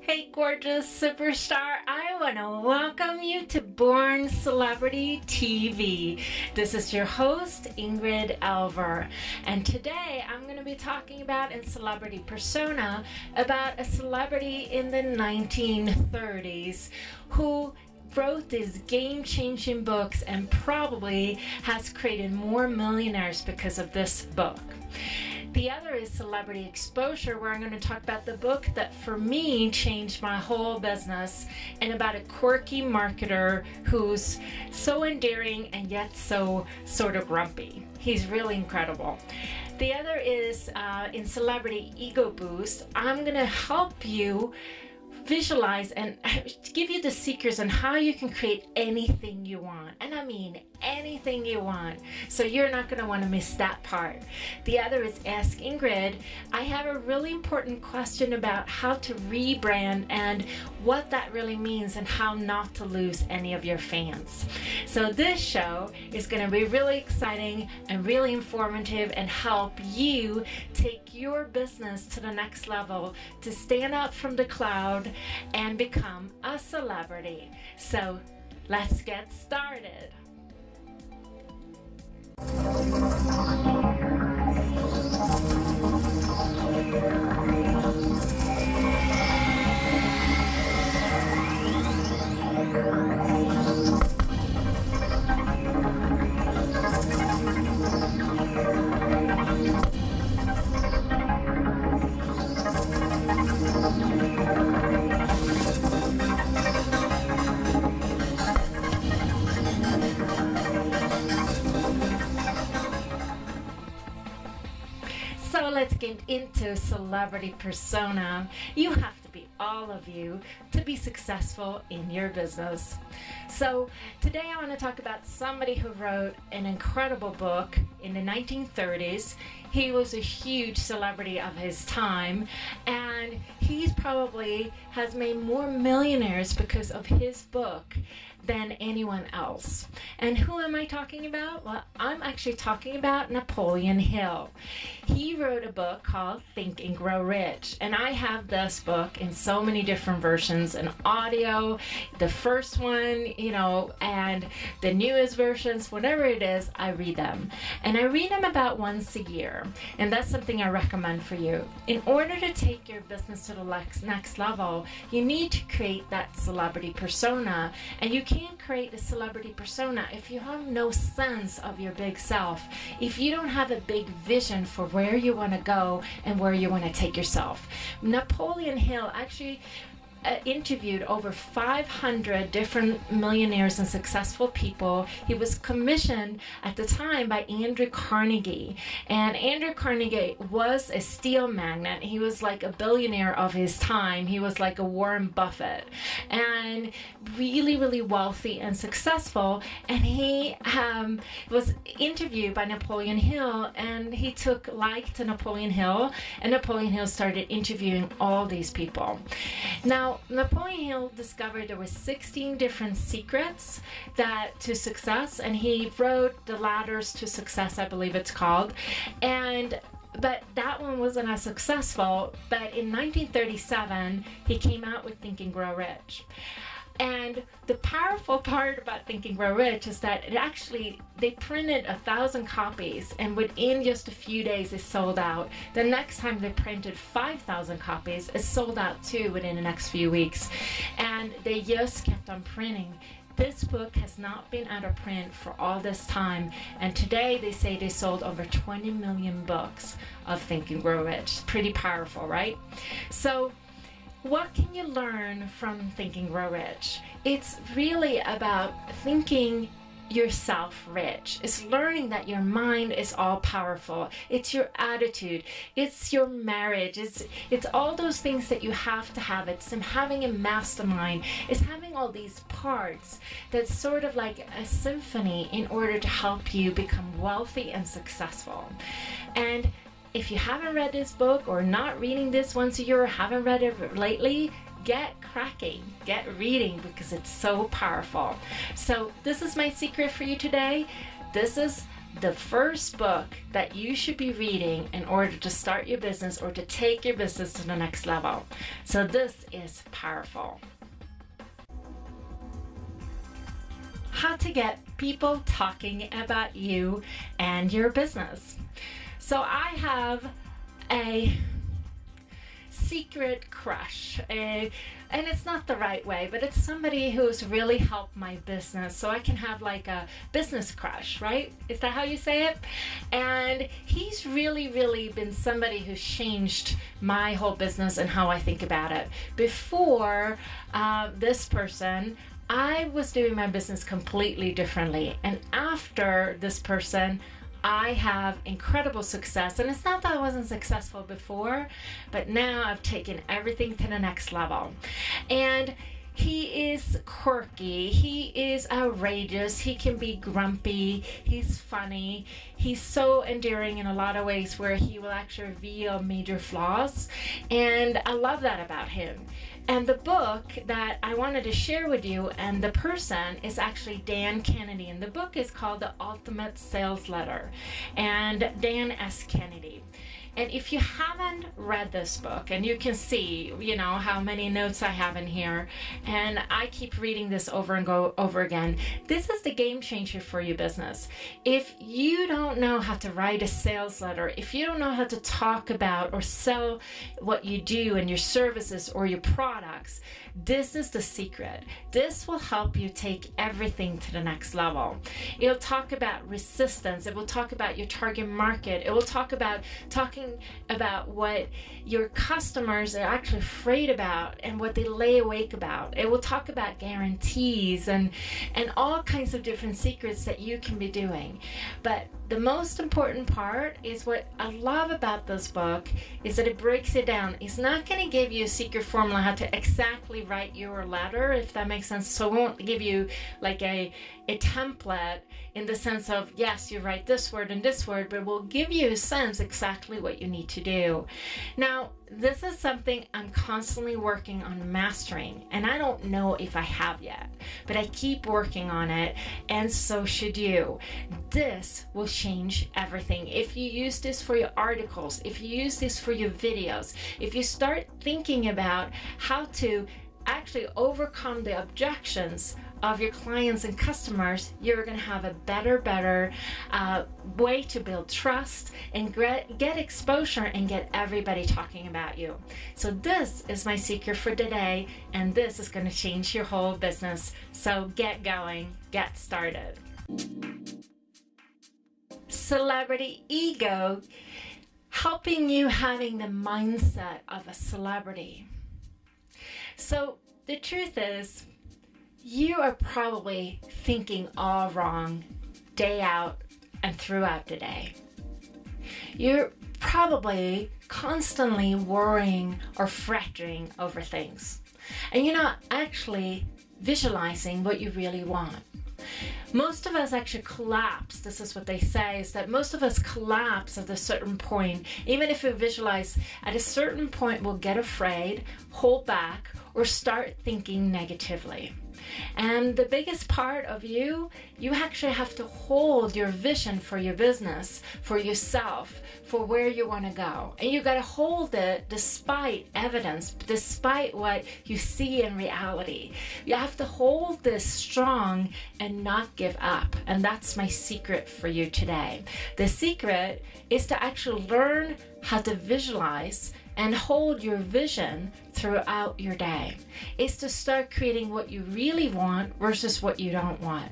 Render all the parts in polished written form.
Hey gorgeous superstar, I want to welcome you to Born Celebrity TV. This is your host, Ingrid Elver, and today I'm going to be talking about in Celebrity Persona about a celebrity in the 1930s who wrote these game-changing books and probably has created more millionaires because of this book. The other is Celebrity Exposure, where I'm going to talk about the book that for me changed my whole business, and about a quirky marketer who's so endearing and yet so sort of grumpy. He's really incredible. The other is in Celebrity Ego Boost. I'm going to help you visualize and give you the secrets on how you can create anything you want. And I mean anything you want. So you're not going to want to miss that part. The other is Ask Ingrid. I have a really important question about how to rebrand and what that really means and how not to lose any of your fans. So this show is going to be really exciting and really informative and help you take your business to the next level to stand out from the cloud and become a celebrity. So let's get started. So let's get into Celebrity Persona. You have to be all of you to be successful in your business. So today I want to talk about somebody who wrote an incredible book in the 1930s. He was a huge celebrity of his time, and he's probably has made more millionaires because of his book than anyone else. And who am I talking about? Well, I'm actually talking about Napoleon Hill. He wrote a book called Think and Grow Rich, and I have this book in so many different versions, an audio, the first one, you know, and the newest versions, whatever it is, I read them. And I read them about once a year, and that's something I recommend for you. In order to take your business to the next level, you need to create that celebrity persona, and you can't create a celebrity persona if you have no sense of your big self, if you don't have a big vision for where you want to go and where you want to take yourself. Napoleon Hill actually interviewed over 500 different millionaires and successful people. He was commissioned at the time by Andrew Carnegie, and Andrew Carnegie was a steel magnate. He was like a billionaire of his time. He was like a Warren Buffett, and really wealthy and successful. And he was interviewed by Napoleon Hill, and he took like to Napoleon Hill, and Napoleon Hill started interviewing all these people. Now Napoleon Hill discovered there were 16 different secrets to success, and he wrote the Ladders to Success, I believe it's called, but that one wasn't as successful. But in 1937 he came out with Think and Grow Rich. And the powerful part about Think and Grow Rich is that they printed 1,000 copies, and within just a few days it sold out. The next time they printed 5,000 copies, it sold out too within the next few weeks. And they just kept on printing. This book has not been out of print for all this time, and today they say they sold over 20 million books of Think and Grow Rich. Pretty powerful, right? So what can you learn from Think and Grow Rich? It's really about thinking yourself rich. It's learning that your mind is all powerful. It's your attitude. It's your marriage. It's all those things that you have to have. It's having a mastermind. It's having all these parts that's sort of like a symphony in order to help you become wealthy and successful. And if you haven't read this book, or not reading this once a year, or haven't read it lately, get cracking, get reading, because it's so powerful. So this is my secret for you today. This is the first book that you should be reading in order to start your business or to take your business to the next level. So this is powerful. How to get people talking about you and your business. So I have a secret crush, and it's not the right way, but it's somebody who's really helped my business, so I can have like a business crush, right? Is that how you say it? And he's really been somebody who's changed my whole business and how I think about it. Before this person, I was doing my business completely differently, and after this person, I have incredible success. And it's not that I wasn't successful before, but now I've taken everything to the next level. And he is quirky, he is outrageous, he can be grumpy, he's funny, he's so endearing in a lot of ways where he will actually reveal major flaws, and I love that about him. And the book that I wanted to share with you and the person is actually Dan Kennedy, and the book is called The Ultimate Sales Letter, and Dan S. Kennedy. And if you haven't read this book, and you can see, you know, how many notes I have in here, and I keep reading this over and over again, this is the game changer for your business. If you don't know how to write a sales letter, if you don't know how to talk about or sell what you do and your services or your products, this is the secret. This will help you take everything to the next level. It'll talk about resistance. It will talk about your target market. It will talk about what your customers are actually afraid about and what they lay awake about. It will talk about guarantees and all kinds of different secrets that you can be doing. But the most important part is what I love about this book is that it breaks it down. It's not going to give you a secret formula how to exactly write your letter, if that makes sense. So it won't give you like a template in the sense of, yes, you write this word and this word, but it will give you a sense exactly what you need to do. Now, this is something I'm constantly working on mastering, and I don't know if I have yet, but I keep working on it, and so should you. This will change everything. If you use this for your articles, if you use this for your videos, if you start thinking about how to actually overcome the objections of your clients and customers, you're going to have a better way to build trust and get exposure and get everybody talking about you. So this is my secret for today, and this is going to change your whole business. So get going, get started. Celebrity Ego, helping you having the mindset of a celebrity. So the truth is, you are probably thinking all wrong day out and throughout the day. You're probably constantly worrying or fretting over things, and you're not actually visualizing what you really want. Most of us actually collapse. This is what they say, is that most of us collapse at a certain point. Even if we visualize at a certain point, we'll get afraid, hold back, or start thinking negatively. And the biggest part of you actually have to hold your vision for your business, for yourself, for where you want to go. And you got to hold it despite evidence, despite what you see in reality. You have to hold this strong and not give up. And that's my secret for you today. The secret is to actually learn how to visualize and hold your vision throughout your day. It's to start creating what you really want versus what you don't want.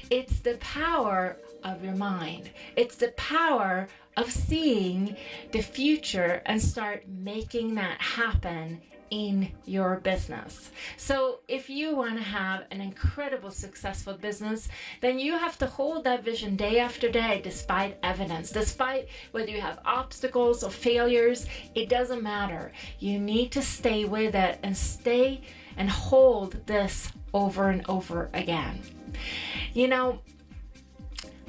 It's the power of your mind. It's the power of seeing the future and start making that happen in your business. So if you want to have an incredible successful business, then you have to hold that vision day after day despite evidence, despite whether you have obstacles or failures. It doesn't matter. You need to stay with it and stay and hold this over and over again. You know,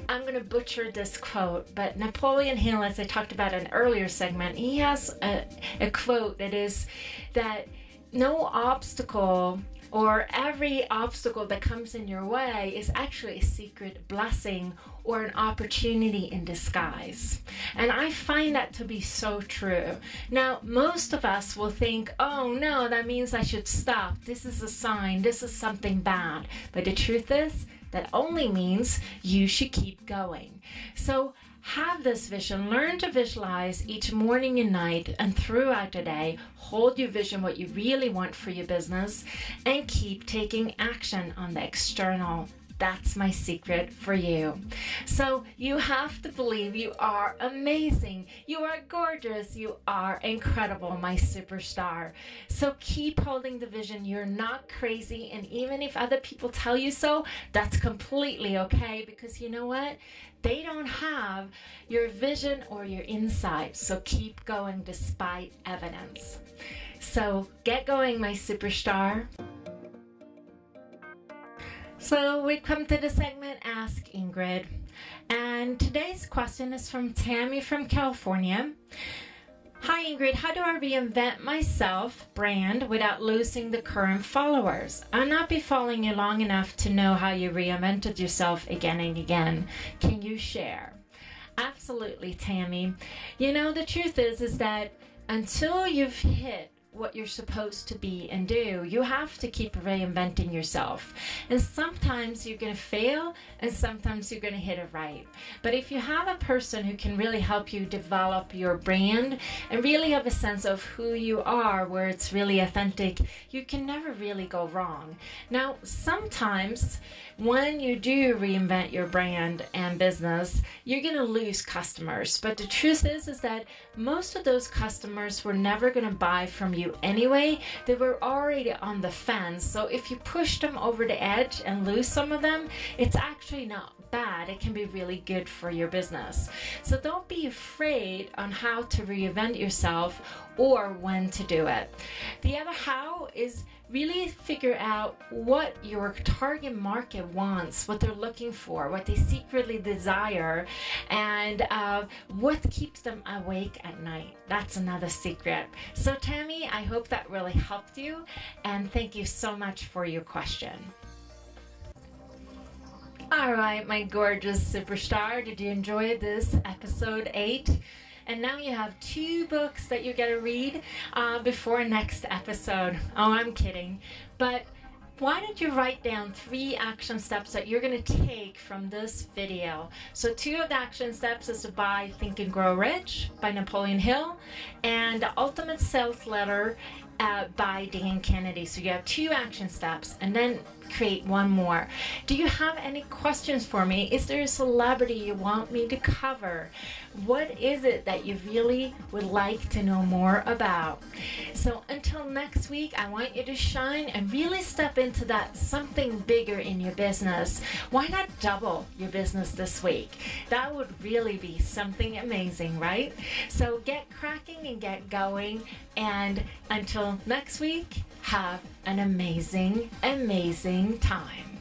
I'm going to butcher this quote, but Napoleon Hill, as I talked about in an earlier segment, he has a quote that is that no obstacle or every obstacle that comes in your way is actually a secret blessing or an opportunity in disguise. And I find that to be so true. Now, most of us will think, oh no, that means I should stop. This is a sign. This is something bad. But the truth is, that only means you should keep going. So have this vision. Learn to visualize each morning and night and throughout the day. Hold your vision, what you really want for your business, and keep taking action on the external. That's my secret for you. So you have to believe you are amazing. You are gorgeous. You are incredible, my superstar. So keep holding the vision. You're not crazy. And even if other people tell you so, that's completely okay, because you know what? They don't have your vision or your insight. So keep going despite evidence. So get going, my superstar. So we come to the segment Ask Ingrid, and today's question is from Tammy from California. Hi Ingrid, how do I reinvent myself brand without losing the current followers? I'll not be following you long enough to know how you reinvented yourself again and again. Can you share? Absolutely, Tammy. You know, the truth is that until you've hit what you're supposed to be and do, you have to keep reinventing yourself. And sometimes you're going to fail and sometimes you're going to hit it right. But if you have a person who can really help you develop your brand and really have a sense of who you are, where it's really authentic, you can never really go wrong. Now, sometimes when you do reinvent your brand and business, you're going to lose customers. But the truth is that most of those customers were never going to buy from you anyway. They were already on the fence. So if you push them over the edge and lose some of them, it's actually not bad. It can be really good for your business. So don't be afraid on how to reinvent yourself or when to do it. The other how is really figure out what your target market wants, what they're looking for, what they secretly desire, and what keeps them awake at night. That's another secret. So Tammy, I hope that really helped you, and thank you so much for your question. All right, my gorgeous superstar, did you enjoy this episode 8? And now you have 2 books that you got to read before next episode. Oh, I'm kidding. But why don't you write down 3 action steps that you're going to take from this video? So 2 of the action steps is to buy Think and Grow Rich by Napoleon Hill and The Ultimate Sales Letter by Dan Kennedy. So you have 2 action steps, and then create 1 more. Do you have any questions for me? Is there a celebrity you want me to cover? What is it that you really would like to know more about? So until next week, I want you to shine and really step into that something bigger in your business. Why not double your business this week? That would really be something amazing, right? So get cracking and get going, and until next week, have an amazing, amazing time.